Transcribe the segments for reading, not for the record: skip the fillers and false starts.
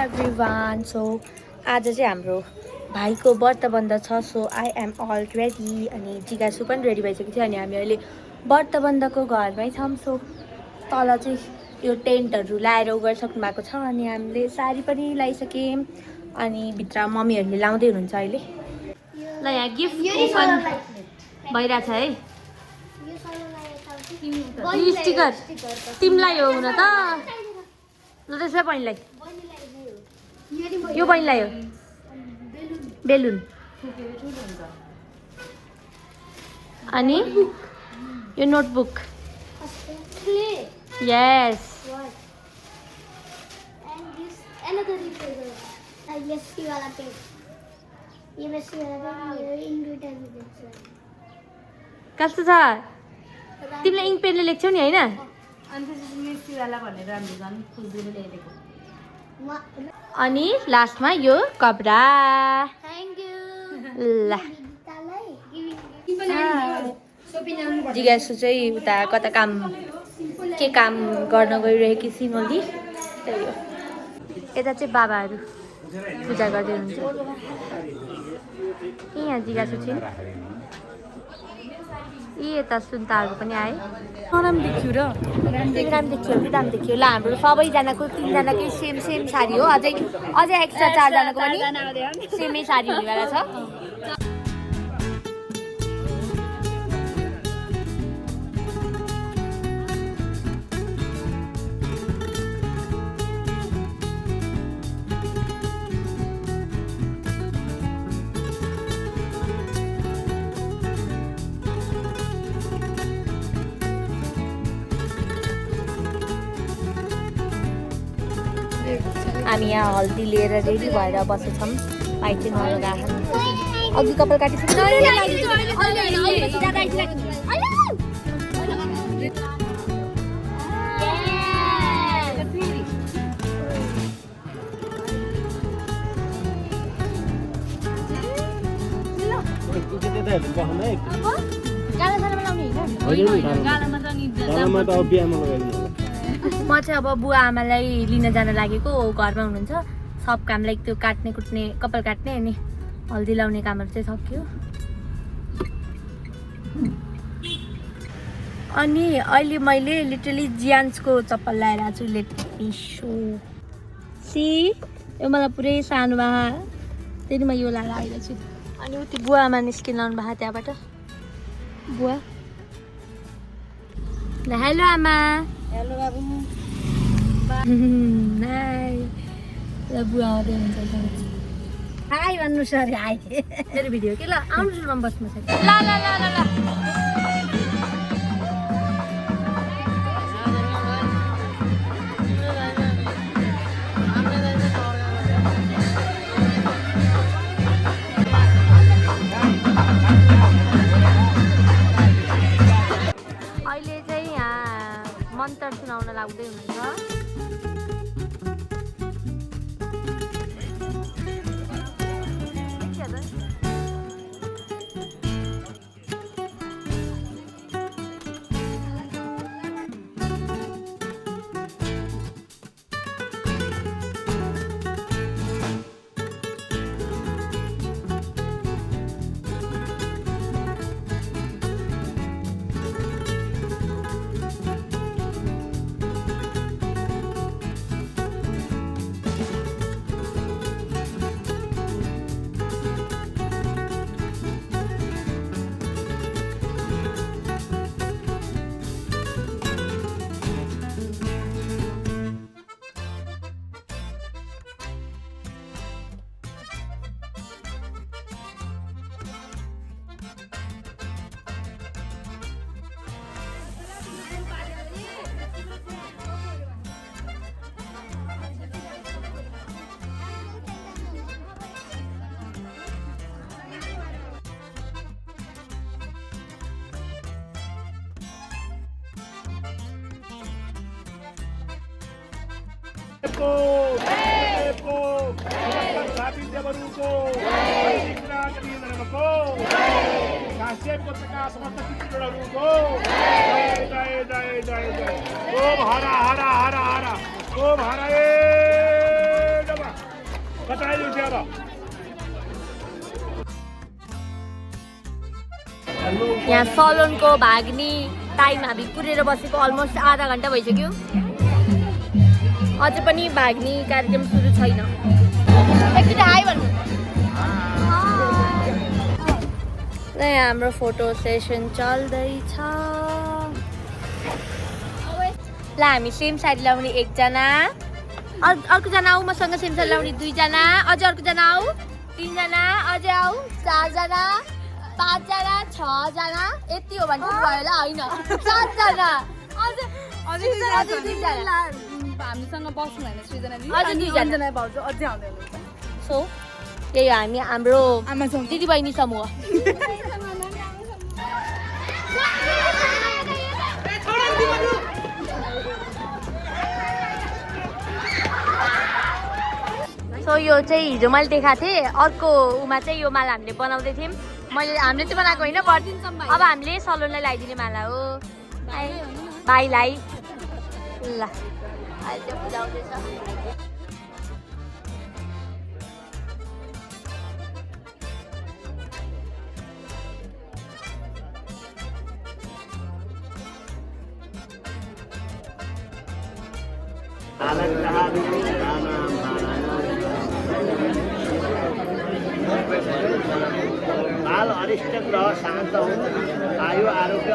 Everyone. So आज चाहिँ हाम्रो भाइको व्रत बन्द छ। So I am already अनि जिगासु पनि रेडी भइसकेको थियो अनि हामी अहिले व्रत बन्दको घरमै छौँ। सो तल चाहिँ यो टेन्टहरू लाएर उ गरिसक्नु भएको छ अनि हामीले साडी पनि लगाइसक्यौँ अनि भित्र मम्मीहरूले लाउँदै हुनुहुन्छ अहिले। ल यहाँ गिफ्ट ओपन भइरहेछ है। स्टिकर तिमीलाई हो हुन त। ल त्यसमा बहिनीलाई यो बहिनीलाई हो बेलुन अनि यो नोटबुक। यस कस्तो छ? तिमीले इङ्क पेनले लेख्छौ नि होइन? अनि लास्टमा यो कपडा। ल जिज्ञासु चाहिँ उता कता काम गर्न गइरहेकी सिमली। त्यही हो। यता चाहिँ बाबाहरू पूजा गर्दै हुनुहुन्छ। यहाँ जिज्ञासु चाहिँ यता सुन्ताहरू पनि आए। नराम देखियो र राम्रो देखियो कि दाम देखियो। ल हाम्रो सबैजनाको तिनजनाकै सेम साडी हो। अझै एक्स्ट्रा चारजनाको पनि सेमै साडी हुनेवाला छ। हामी यहाँ हल्दी लिएर रेडी भएर बसेछौँ। भाइ चाहिँ नलगा अघि कपाल काटिसक्यो। म चाहिँ अब बुवा आमालाई लिन जान लागेको। घरमा हुनुहुन्छ। सब काम लाइक त्यो काट्ने कुट्ने कपाल काट्ने अनि हल्दी लाउने कामहरू चाहिँ सक्यो। अनि अहिले मैले लिटरली जियान्सको चप्पल लगाएर आएको छु। लेट मी सो सी यो मलाई पुरै सानो भा त्यही म यो लगाएर आइरहेको छु। अनि उति बुवा आमा निस्किन लाउनु भएको त्यहाँबाट। बुवा ल हेलो आमा। हेलो बाबु। ल बुवा आउँदै हुन्छ। हाई भन्नु सरी हाई मेरो भिडियो के। ल आउनु म बस्नु छ। ल ल ल ल ल अहिले चाहिँ यहाँ मन्त्र सुनाउन लाग्दै हुनुहुन्छ। यहाँ सलोनको भाग्ने टाइम हामी कुरेर बसेको अलमोस्ट आधा घन्टा भइसक्यो। अझै पनि भाग्ने कार्यक्रम सुरु छैन। एकचोटि हाई भन्नु। र यहाँ हाम्रो फोटो सेसन चल्दैछ। ल हामी सेम साडी लाउने एकजना, अर्कोजना आऊ मसँग सेम साडी लाउने दुईजना, अझै अर्कोजना आऊ तीनजना, अझै आऊ चारजना, पाँचजना, छजना, यति हो भने भयो होला होइन सातजना, हामीसँग बस्नु होइन सृजना अझै दुईजना भाउजू अझै आउँदैन। सो यही हो हामी हाम्रो दिदी बहिनी समूह। सो यो चाहिँ हिजो मैले देखाएको थिएँ, अर्को उमा चाहिँ यो माला हामीले बनाउँदै थियौँ। हामीले चाहिँ बनाएको होइन, अब हामीले सलोनलाई लगाइदिने माला हो भाइलाई। ल अहिले चाहिँ पूजा आउँदैछ। काल अरिष्ट ग्रह शान्त हुन्, आयु आरोग्य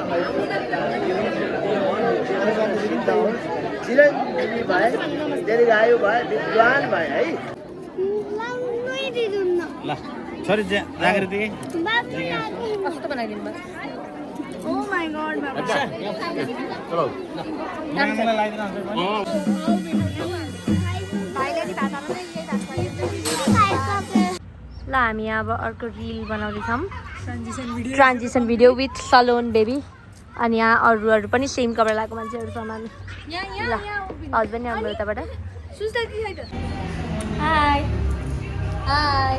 सिद्ध हुन्, चिरञ्जीवी भए, दीर्घायु भए, विद्वान भए है। ल छोरी जागृति कस्तो बनाइदिनु भयो? ओ माय गॉड बाबा चलो ल हामी अब अर्को रिल बनाउँदैछौँ, transition video with salon baby. अनि यहाँ अरू पनि सेम कपडा लगाएको मान्छेहरू सामान। ल हस्बेन्ड नि हाम्रो उताबाट हाई हाई।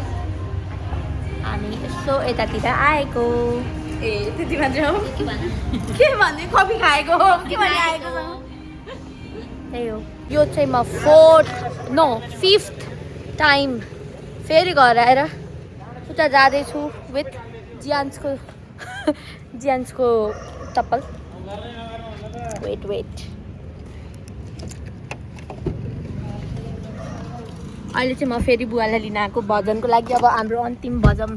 हामी यसो यतातिर आएको। ए त्यति मात्र हो के भन्ने कफी खाएको हो के भन्ने आएको छ। त्यही हो। यो चाहिँ म 5th टाइम फेरि घर आएर उता जाँदैछु विथ जियान्सको चप्पल। वेट अहिले चाहिँ म फेरि बुवालाई लिन आएको भजनको लागि। अब हाम्रो अन्तिम भजन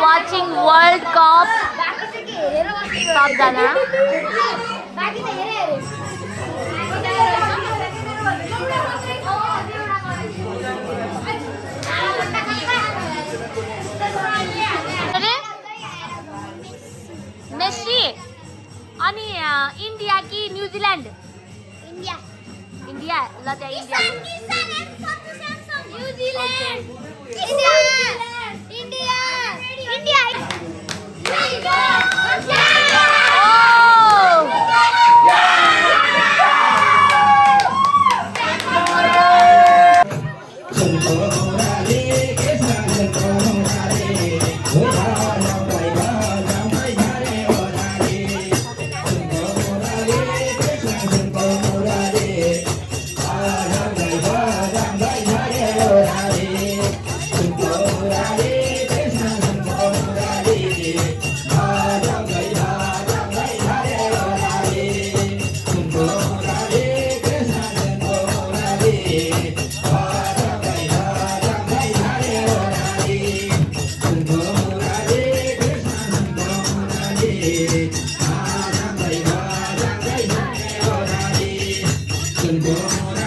वाचिङ वर्ल्ड कप सबजना। मेसी अनि इन्डिया कि न्युजिल्यान्ड? इन्डिया ल त्यहाँ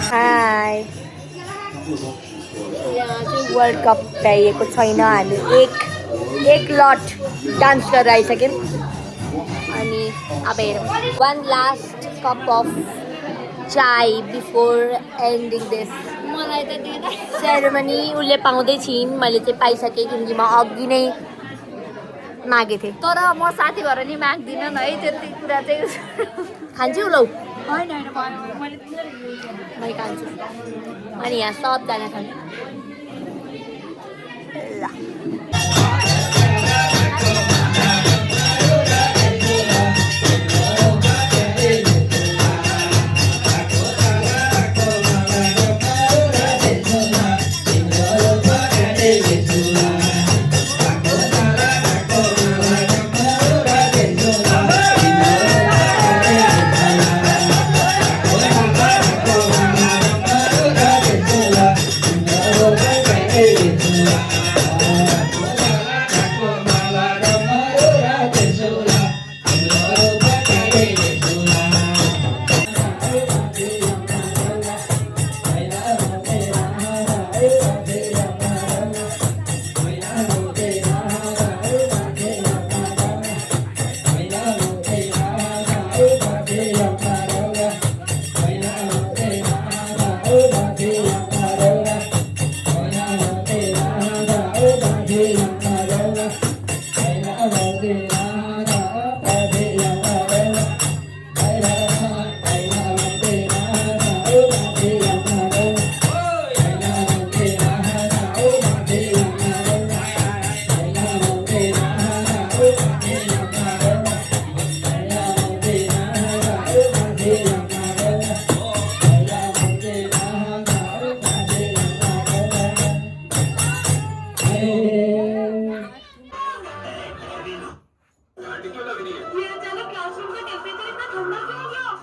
हाई। यहाँ चाहिँ वर्ल्ड कप भ्याइएको छैन। हामी एक लट डान्स गरेर आइसक्यौँ। अनि अब हेरौँ 1 लास्ट कप अफ चाय बिफोर एन्डिङ दिस सेरेमनी। उसले पाउँदै छिन्, मैले चाहिँ पाइसकेँ किनकि म अघि नै मागेको थिएँ। तर म साथी भएर नि माग्दिनँ है त्यति कुरा चाहिँ। खान्छु लौ होइन मै खान्छु। अनि यहाँ सबजना छन्। ल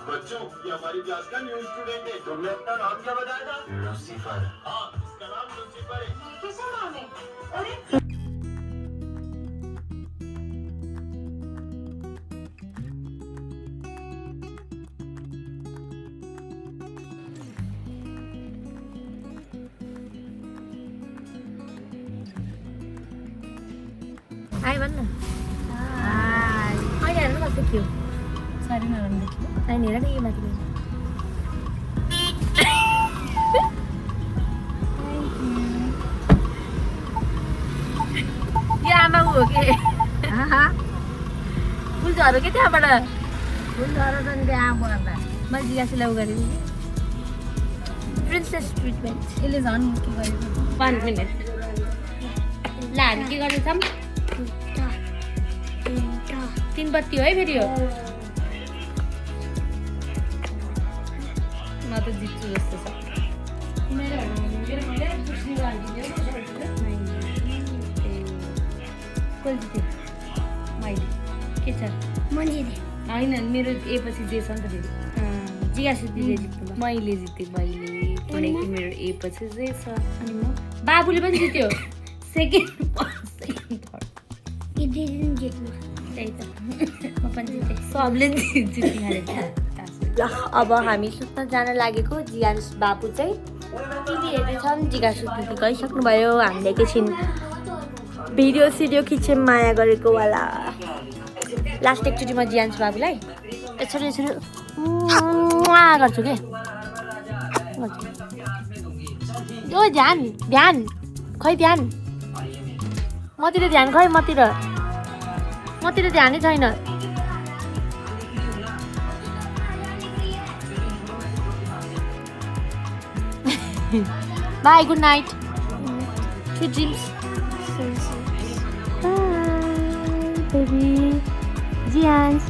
बच्चों ये हमारी क्लास का न्यू स्टूडेंट है। तुमने अपना नाम क्या बताया था? लूसीफर। हाँ, इसका नाम लूसीफर है। कैसा नाम है? अरे हाय भन्न अहिले हेर्नु कस्तो थियो सारी नराम्रो देखियो नानी हेर न यो माथि यो आमा ऊ हो के फुल झरो के त्यहाँबाट फुल झरो छ नि त्यहाँ पर्दा मैले जिज्ञासुलाई उ गरेको प्रिन्सेस ट्रिटमेन्ट यसले झन् के गरेको 1 मिनट ल हामी के गर्दैछौँ 3 बत्ती हो है फेरि यो म त जित्छु जस्तो छ कसले जित्यो मैले के छ होइन मेरो ए पछि जे छ नि त फेरि जिज्ञासु दिदीले जित्नु भयो मैले जितेँ मैले किनकि मेरो ए पछि जे छ अनि म बाबुले पनि जित्यो सेकेन्ड थर्ड त्यही त म पनि जितेँ सबले जितिहालेको ल अब हामी सुत्न जान लागेको जियान्स बाबु चाहिँ टिभी हेर्दैछन् जिज्ञासु दिदी गइसक्नुभयो हामीले एकैछिन भिडियो सिडियो खिच्यौँ माया गरेको वाला लास्ट एकचोटि म जियान्स बाबुलाई यसरी यसरी गर्छु के ओ ध्यान ध्यान खै ध्यान मतिर ध्यान खै मतिर ध्यानै छैन Bye, good night. Sweet dreams. Bye, baby. Jians.